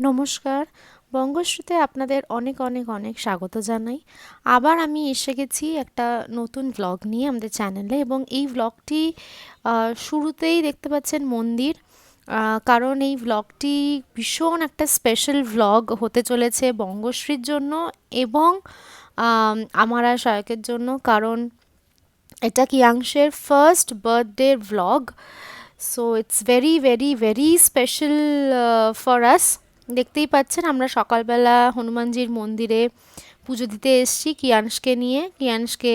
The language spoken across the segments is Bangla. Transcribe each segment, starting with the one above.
নমস্কার, বঙ্গশ্রুতে আপনাদের অনেক অনেক অনেক স্বাগত জানাই। আবার আমি এসে গেছি একটা নতুন ভ্লগ নিয়ে আমাদের চ্যানেলে, এবং এই ভ্লগটি শুরুতেই দেখতে পাচ্ছেন মন্দির। কারণ এই ভ্লগটি ভীষণ একটা স্পেশাল ভ্লগ হতে চলেছে বঙ্গশ্রীর জন্য এবং আমার আর শায়কের জন্য, কারণ এটা কিয়াংশের first birthday vlog. So it's very very very special for us. দেখতেই পাচ্ছেন আমরা সকালবেলা হনুমানজির মন্দিরে পুজো দিতে এসেছি কিয়াংশকে নিয়ে। কিয়াংশকে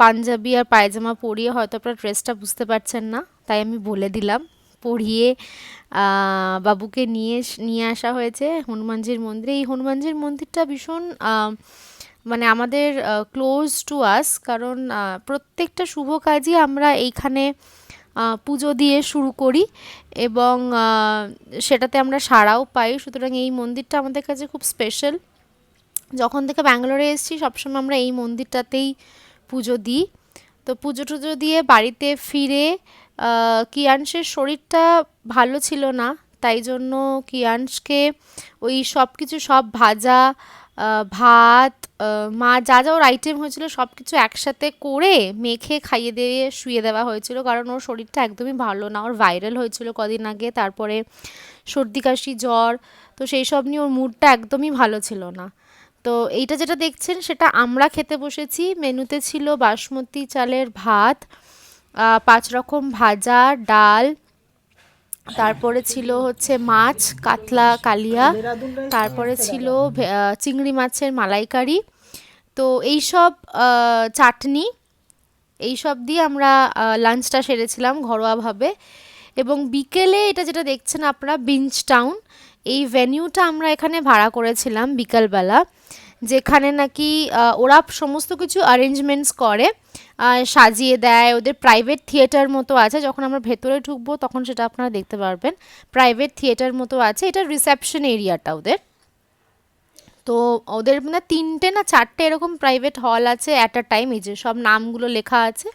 পাঞ্জাবি আর পায়জামা পরিয়ে, হয়তো আপনার ড্রেসটা বুঝতে পারছেন না তাই আমি বলে দিলাম, পরিয়ে বাবুকে নিয়ে আসা হয়েছে হনুমানজির মন্দিরে। এই হনুমানজির মন্দিরটা ভীষণ মানে আমাদের ক্লোজ টু আস, কারণ প্রত্যেকটা শুভ কাজই আমরা এইখানে পুজো দিয়ে শুরু করি এবং সেটাতে আমরা সাড়াও পাই। সুতরাং এই মন্দিরটা আমাদের কাছে খুব স্পেশাল। যখন থেকে ব্যাঙ্গালোরে এসেছি সবসময় আমরা এই মন্দিরটাতেই পুজো দিই। তো পুজো টুজো দিয়ে বাড়িতে ফিরে কিয়াংশের শরীরটা ভালো ছিল না, তাই জন্য কিয়াংশকে ওই সব ভাজা ভাত, মা যা যা ওর আইটেম হয়েছিল সব কিছু একসাথে করে মেখে খাইয়ে দিয়ে শুয়ে দেওয়া হয়েছিল, কারণ ওর শরীরটা একদমই ভালো না। ওর ভাইরাল হয়েছিল কদিন আগে, তারপরে সর্দি কাশি জ্বর, তো সেই সব নিয়ে ওর মুডটা একদমই ভালো ছিল না। তো এইটা যেটা দেখছেন সেটা আমরা খেতে বসেছি। মেনুতে ছিল বাসমতি চালের ভাত, 5 রকম ভাজা, ডাল, তারপরে ছিল হচ্ছে মাছ কাতলা কালিয়া, তারপরে ছিল চিংড়ি মাছের মালাইকারি। তো এইসব চাটনি, এইসব দিয়ে আমরা লাঞ্চটা সেরেছিলাম ঘরোয়াভাবে। এবং বিকেলে এটা যেটা দেখছেন আপনারা বিঞ্চ টাউন, এই ভেন্যুটা আমরা এখানে ভাড়া করেছিলাম বিকালবেলা, যেখানে নাকি ওরা সমস্ত কিছু অ্যারেঞ্জমেন্টস করে, সাজিয়ে দেয়। ওদের প্রাইভেট থিয়েটার মতো আছে, যখন আমরা ভেতরে ঢুকবো তখন সেটা আপনারা দেখতে পারবেন। প্রাইভেট থিয়েটার মতো আছে, এটা রিসেপশন এরিয়াটা ওদের। তো ওদের মানে 3টে না 4টে এরকম প্রাইভেট হল আছে অ্যাট আ টাইম, এই যে সব নামগুলো লেখা আছে,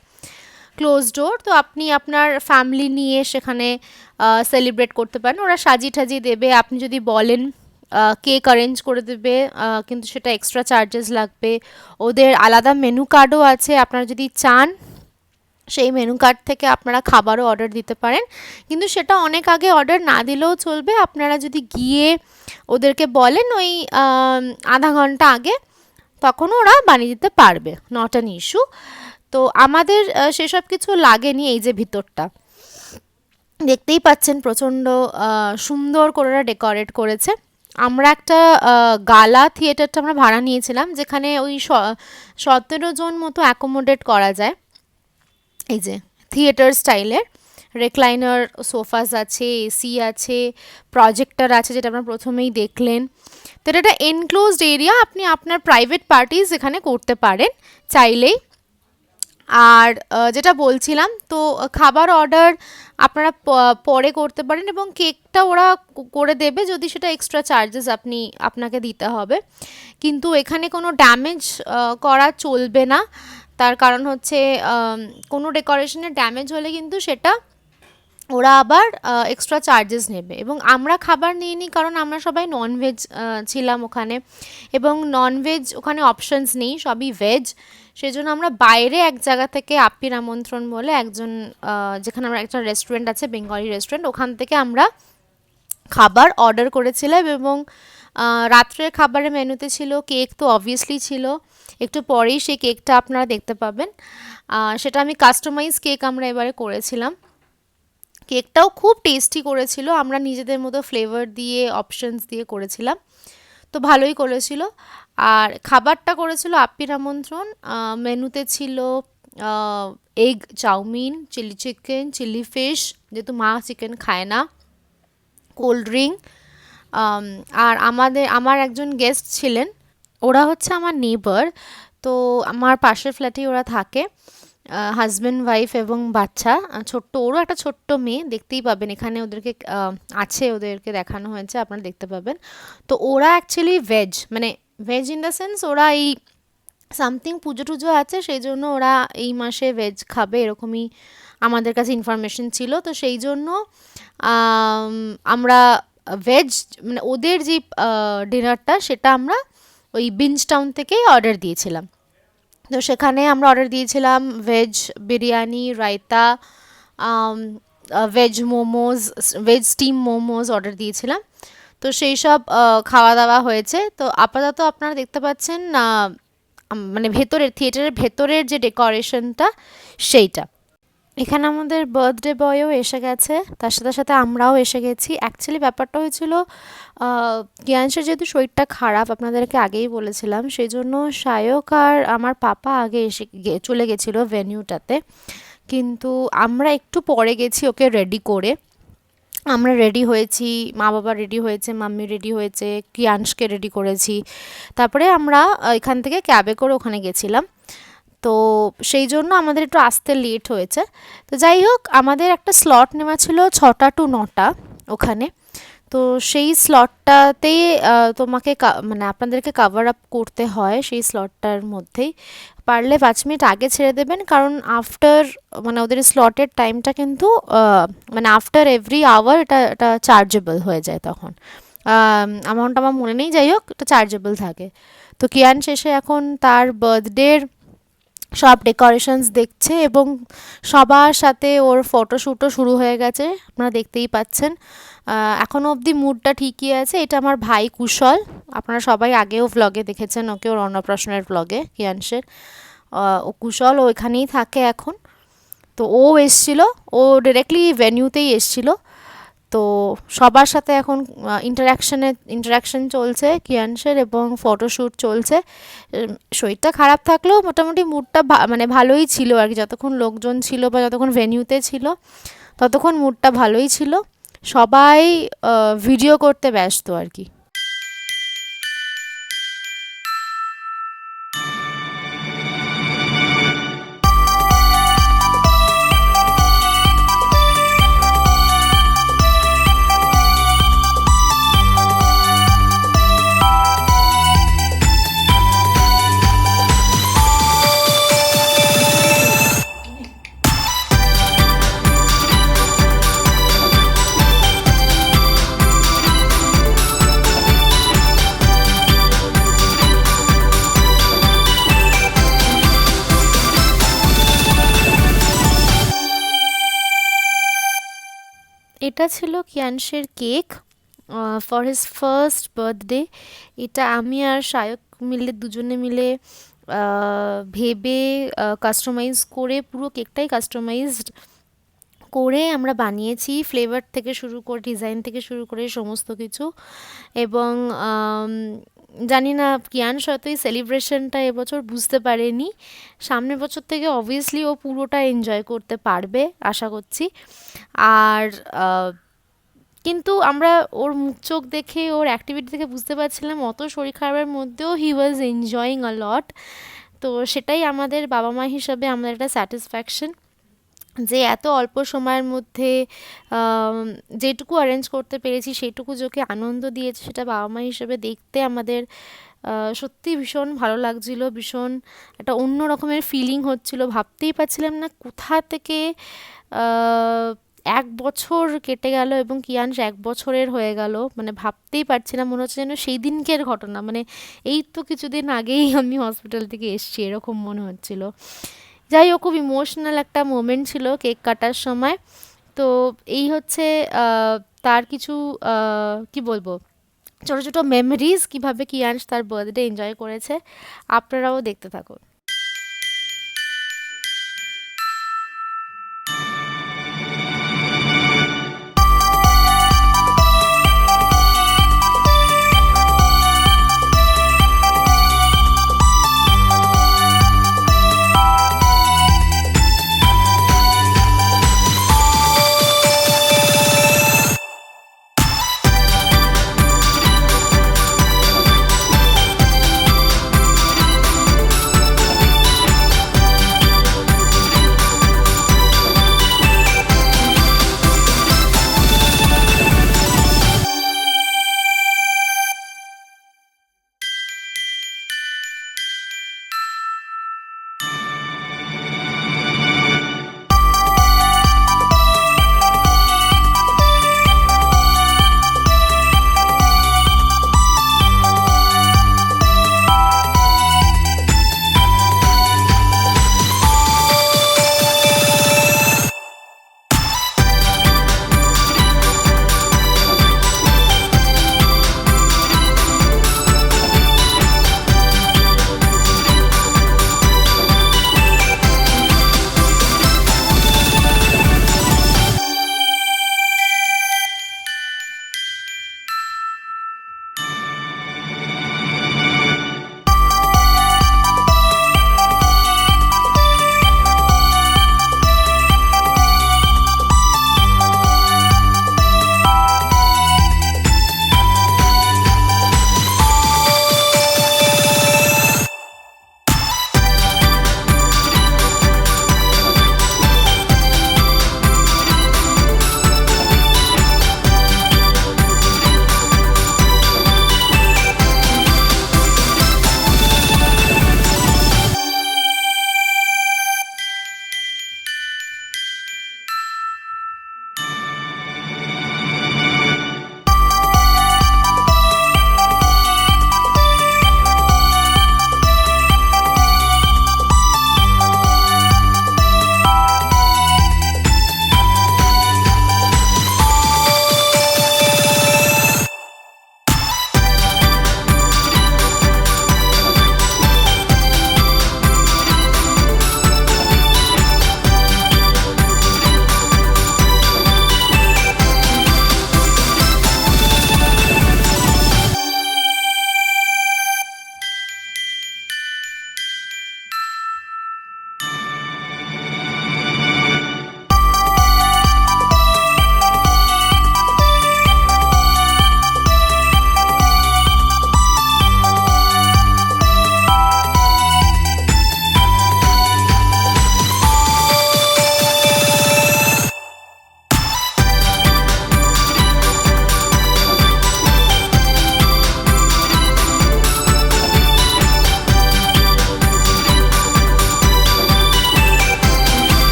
ক্লোজ ডোর। তো আপনি আপনার ফ্যামিলি নিয়ে সেখানে সেলিব্রেট করতে পারেন, ওরা সাজিয়ে টাজিয়ে দেবে। আপনি যদি বলেন কেক অ্যারেঞ্জ করে দেবে, কিন্তু সেটা এক্সট্রা চার্জেস লাগবে। ওদের আলাদা মেনু কার্ডও আছে, আপনারা যদি চান সেই মেনু কার্ড থেকে আপনারা খাবারও অর্ডার দিতে পারেন, কিন্তু সেটা অনেক আগে অর্ডার না দিলেও চলবে। আপনারা যদি গিয়ে ওদেরকে বলেন ওই আধা ঘন্টা আগে, তখন ওরা বানিয়ে দিতে পারবে, নট অ্যান ইস্যু। তো আমাদের সেসব কিছু লাগেনি। এই যে ভিতরটা দেখতেই পাচ্ছেন প্রচণ্ড সুন্দর করে ওরা ডেকোরেট করেছে। আমরা একটা গালা থিয়েটারটা আমরা ভাড়া নিয়েছিলাম, যেখানে ওই 17 জন মতো অ্যাকোমোডেট করা যায়। এই যে থিয়েটার স্টাইলের রেক্লাইনার সোফাস আছে, এসি আছে, প্রজেক্টর আছে, যেটা আপনারা প্রথমেই দেখলেন। তো এটা একটা এনক্লোজড এরিয়া, আপনি আপনার প্রাইভেট পার্টিজ এখানে করতে পারেন চাইলেই। আর যেটা বলছিলাম, তো খাবার অর্ডার আপনারা পরে করতে পারেন, এবং কেকটা ওরা করে দেবে, যদি সেটা এক্সট্রা চার্জেস আপনাকে দিতে হবে। কিন্তু এখানে কোনো ড্যামেজ করা চলবে না। তার কারণ হচ্ছে কোনো ডেকোরেশনের ড্যামেজ হলে কিন্তু সেটা ওরা আবার এক্সট্রা চার্জেস নেবে। এবং আমরা খাবার নিইনি, কারণ আমরা সবাই ননভেজ ছিলাম ওখানে, এবং ননভেজ ওখানে অপশানস নেই, সবই ভেজ। সেজন্য আমরা বাইরে এক জায়গা থেকে আপ্পির আমন্ত্রণ বলে একজন, যেখানে আমরা একটা রেস্টুরেন্ট আছে, বেঙ্গলি রেস্টুরেন্ট, ওখান থেকে আমরা খাবার অর্ডার করেছিলাম। এবং রাত্রের খাবারের মেনুতে ছিল কেক, তো অবভিয়াসলি ছিল, একটু পরেই সেই কেকটা আপনারা দেখতে পাবেন। সেটা আমি কাস্টমাইজ কেক আমরা এবারে করেছিলাম। কেকটাও খুব টেস্টি করেছিল, আমরা নিজেদের মতো ফ্লেভার দিয়ে অপশনস দিয়ে করেছিলাম, তো ভালোই করেছিল। আর খাবারটা করেছিল আপ্পির আমন্ত্রণ। মেনুতে ছিল egg chow mein, chilli chicken, chilli fish, যেহেতু মা চিকেন খায় না, কোল্ড ড্রিঙ্ক। আর আমার একজন গেস্ট ছিলেন, ওরা হচ্ছে আমার নেবার। তো আমার পাশের ফ্ল্যাটেই ওরা থাকে, হাজব্যান্ড ওয়াইফ এবং বাচ্চা ছোট্ট, ওরও একটা ছোট্ট মেয়ে, দেখতেই পাবেন এখানে ওদেরকে আছে, ওদেরকে দেখানো হয়েছে, আপনারা দেখতে পাবেন। তো ওরা অ্যাকচুয়ালি ভেজ, মানে ভেজ ইন দ্য সেন্স ওরা এই সামথিং পুজো টুজো আছে, সেই জন্য ওরা এই মাসে ভেজ খাবে, এরকমই আমাদের কাছে ইনফরমেশন ছিল। তো সেই জন্য আমরা ভেজ, মানে ওদের যে ডিনারটা সেটা আমরা ওই বিঞ্জ টাউন থেকেই অর্ডার দিয়েছিলাম। তো সেখানে আমরা অর্ডার দিয়েছিলাম veg biryani, raita, veg momos, veg steam momos order দিয়েছিলাম। তো সেই সব খাওয়া দাওয়া হয়েছে। তো আপাতত আপনারা দেখতে পাচ্ছেন মানে ভেতরের থিয়েটারের ভেতরের যে ডেকোরেশনটা সেইটা। এখানে আমাদের বার্থডে বয়ও এসে গেছে, তার সাথে সাথে আমরাও এসে গেছি। অ্যাকচুয়ালি ব্যাপারটা হয়েছিল কিয়াংশের যেহেতু শরীরটা খারাপ, আপনাদেরকে আগেই বলেছিলাম, সেই জন্য সায়ক আর আমার পাপা আগে চলে গেছিলো ভেন্যুটাতে। কিন্তু আমরা একটু পরে গেছি ওকে রেডি করে। আমরা রেডি হয়েছি, মা বাবা রেডি হয়েছে, মাম্মি রেডি হয়েছে, কিয়াংশকে রেডি করেছি। তারপরে আমরা এখান থেকে ক্যাবে করে ওখানে গেছিলাম। তো সেই জন্য আমাদের একটু আসতে লেট হয়েছে। তো যাই হোক, আমাদের একটা স্লট নেওয়া ছিল 6টা টু 9টা ওখানে। তো সেই স্লটটাতেই তোমাকে মানে আপনাদেরকে কাভার আপ করতে হয় সেই স্লটটার মধ্যেই। পারলে 5 মিনিট আগে ছেড়ে দেবেন, কারণ আফটার মানে ওদের স্লটের টাইমটা কিন্তু মানে আফটার এভরি আওয়ার এটা এটা চার্জেবল হয়ে যায় তখন। অ্যামাউন্ট আমার মনে নেই, যাই হোক এটা চার্জেবল থাকে। তো কিয়ান শেষে এখন তার বার্থডের সব ডেকোরেশনস দেখছে এবং সবার সাথে ওর ফটোশ্যুটও শুরু হয়ে গেছে, আপনারা দেখতেই পাচ্ছেন। এখনও অবধি মুডটা ঠিকই আছে। এটা আমার ভাই কুশল, আপনারা সবাই আগেও ভ্লগে দেখেছেন ওকে, ওর অন্নপ্রাশনের ভ্লগে কিয়াংশের। ও কুশল, ও এখানেই থাকে এখন। তো ও এসছিল, ও ডিরেক্টলি ভেন্যুতেই এসছিল। তো সবার সাথে এখন ইন্টারাকশন চলছে কিয়াংশের এবং ফটোশ্যুট চলছে। শরীরটা খারাপ থাকলেও মোটামুটি মুডটা মানে ভালোই ছিল আর কি, যতক্ষণ লোকজন ছিল বা যতক্ষণ ভেন্যুতে ছিল ততক্ষণ মুডটা ভালোই ছিল। সবাই ভিডিও করতে ব্যস্ত আর কি। এটা ছিল কিয়াংশের cake for his first birthday. এটা আমি আর সায়ক মিলে দুজনে মিলে ভেবে কাস্টমাইজ করে, পুরো কেকটাই কাস্টমাইজড করে আমরা বানিয়েছি, ফ্লেভার থেকে শুরু করে ডিজাইন থেকে শুরু করে সমস্ত কিছু। এবং জানি না কিয়াংশ হয়তো এই সেলিব্রেশনটা এবছর বুঝতে পারেনি, সামনের বছর থেকে অবভিয়াসলি ও পুরোটা এনজয় করতে পারবে আশা করছি। আর কিন্তু আমরা ওর মুখ চোখ দেখে, ওর অ্যাক্টিভিটি থেকে বুঝতে পারছিলাম অত শরীর খারাপের মধ্যেও হি ওয়াজ এনজয়িং আ লট। তো সেটাই আমাদের বাবা মা হিসাবে আমাদের একটা স্যাটিসফ্যাকশন, যে এত অল্প সময়ের মধ্যে যেটুকু অ্যারেঞ্জ করতে পেরেছি সেইটুকু যোকে আনন্দ দিয়েছে সেটা বাবা মা হিসেবে দেখতে আমাদের সত্যি ভীষণ ভালো লাগছিল। ভীষণ একটা অন্য রকমের ফিলিং হচ্ছিল, ভাবতেই পারছিলাম না কোথা থেকে 1 বছর কেটে গেল এবং কিয়াংশ 1 বছরের হয়ে গেল। মানে ভাবতেই পারছিলাম, মনে হচ্ছে যেন সেই দিনকের ঘটনা, মানে এই তো কিছুদিন আগেই আমি হসপিটাল থেকে এসেছি এরকম মনে হচ্ছিল। যাই হোক, খুব ইমোশনাল একটা মোমেন্ট ছিল কেক কাটার সময়। তো এই হচ্ছে তার কিছু কি বলবো, ছোটো ছোটো মেমোরিজ, কীভাবে কিয়াংশ তার বার্থডে এনজয় করেছে। আপনারাও দেখতে থাকুন।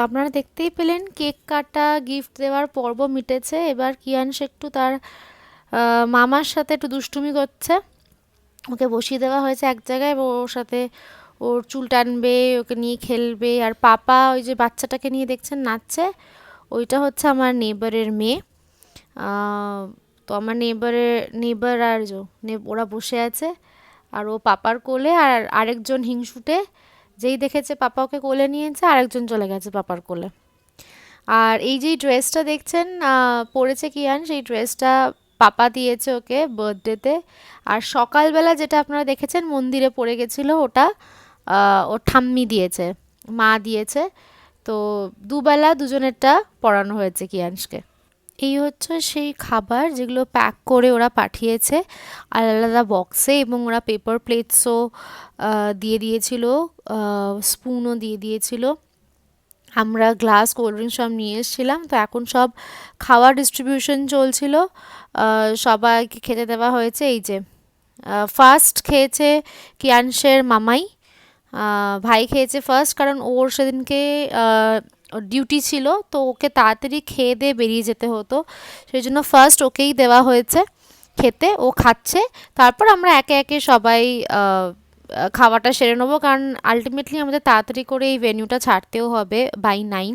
আপনারা দেখতেই পেলেন কেক কাটা, গিফট দেওয়ার পর্ব মিটেছে। এবার কিয়ানশ একটু তার মামার সাথে একটু দুষ্টুমি করছে। ওকে বসিয়ে দেওয়া হয়েছে এক জায়গায় এবং ওর সাথে ওর চুল টানবে, ওকে নিয়ে খেলবে। আর পাপা ওই যে বাচ্চাটাকে নিয়ে দেখছেন নাচছে, ওইটা হচ্ছে আমার নেবারের মেয়ে। তো আমার নেবার আর ওরা বসে আছে, আর ও পাপার কোলে। আর আরেকজন হিংসুটে যেই দেখেছে পাপা ওকে কোলে নিয়েছে, আরেকজন চলে গেছে পাপার কোলে। আর এই যেই ড্রেসটা দেখছেন পরেছে কিয়ান, সেই ড্রেসটা পাপা দিয়েছে ওকে বার্থডেতে। আর সকালবেলা যেটা আপনারা দেখেছেন মন্দিরে পড়ে গেছিলো, ওটা ওর ঠাম্মি দিয়েছে, মা দিয়েছে। তো দুবেলা দুজনেরটা পরানো হয়েছে কিয়ানশকে। এই হচ্ছে সেই খাবার যেগুলো প্যাক করে ওরা পাঠিয়েছে আলাদা আলাদা বক্সে, এবং ওরা পেপার প্লেটসও দিয়ে দিয়েছিল, স্পুনও দিয়ে দিয়েছিল। আমরা গ্লাস, কোল্ড ড্রিঙ্কস সব নিয়ে এসেছিলাম। তো এখন সব খাওয়ার ডিস্ট্রিবিউশন চলছিল, সবাইকে খেতে দেওয়া হয়েছে। এই যে ফার্স্ট খেয়েছে কিয়ানশের মামাই, ভাই খেয়েছে ফার্স্ট, কারণ ওর সেদিনকে ডিউটি ছিল, তো ওকে তাড়াতাড়ি খেয়ে দিয়ে বেরিয়ে যেতে হতো, সেই জন্য ফার্স্ট ওকেই দেওয়া হয়েছে খেতে। ও খাচ্ছে, তারপর আমরা একে একে সবাই খাওয়াটা সেরে নেবো, কারণ আলটিমেটলি আমাদের তাড়াতাড়ি করে এই ভেন্যুটা ছাড়তেও হবে বাই 9,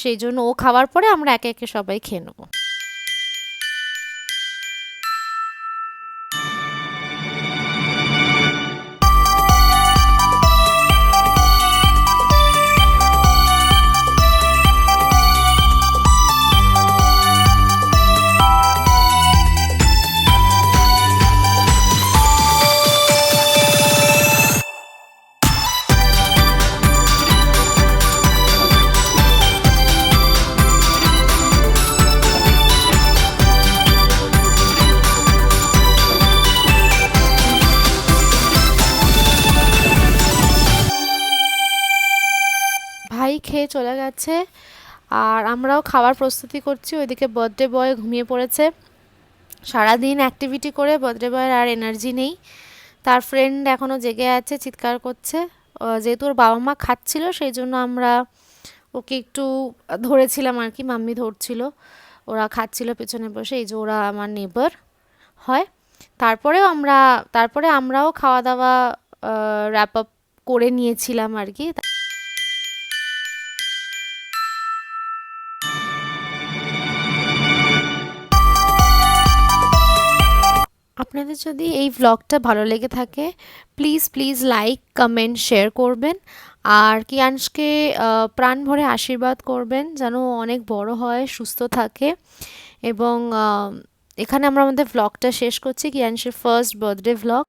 সেই জন্য ও খাওয়ার পরে আমরা একে একে সবাই খেয়ে নেবো। ভাই খেয়ে চলে গেছে, আর আমরাও খাওয়ার প্রস্তুতি করছি। ওইদিকে বার্থডে বয় ঘুমিয়ে পড়েছে, সারাদিন অ্যাক্টিভিটি করে বার্থডে বয়ের আর এনার্জি নেই। তার ফ্রেন্ড এখনও জেগে আছে, চিৎকার করছে। যেহেতু ওর বাবা মা খাচ্ছিল, সেই জন্য আমরা ওকে একটু ধরেছিলাম আর কি, মাম্মি ধরছিল, ওরা খাচ্ছিল পেছনে বসে। এই যে ওরা আমার নেবার হয়। তারপরে আমরাও খাওয়া দাওয়া র্যাপ আপ করে নিয়েছিলাম আর কি। আপনাদের যদি এই ভ্লগটা ভালো লেগে থাকে, please please like, comment, share করবেন। আর কিয়ানশকে প্রাণ ভরে আশীর্বাদ করবেন যেন অনেক বড় হয়, সুস্থ থাকে। এবং এখানে আমরা আমাদের ভ্লগটা শেষ করছি, কিয়ানশের ফার্স্ট বার্থডে ভ্লগ।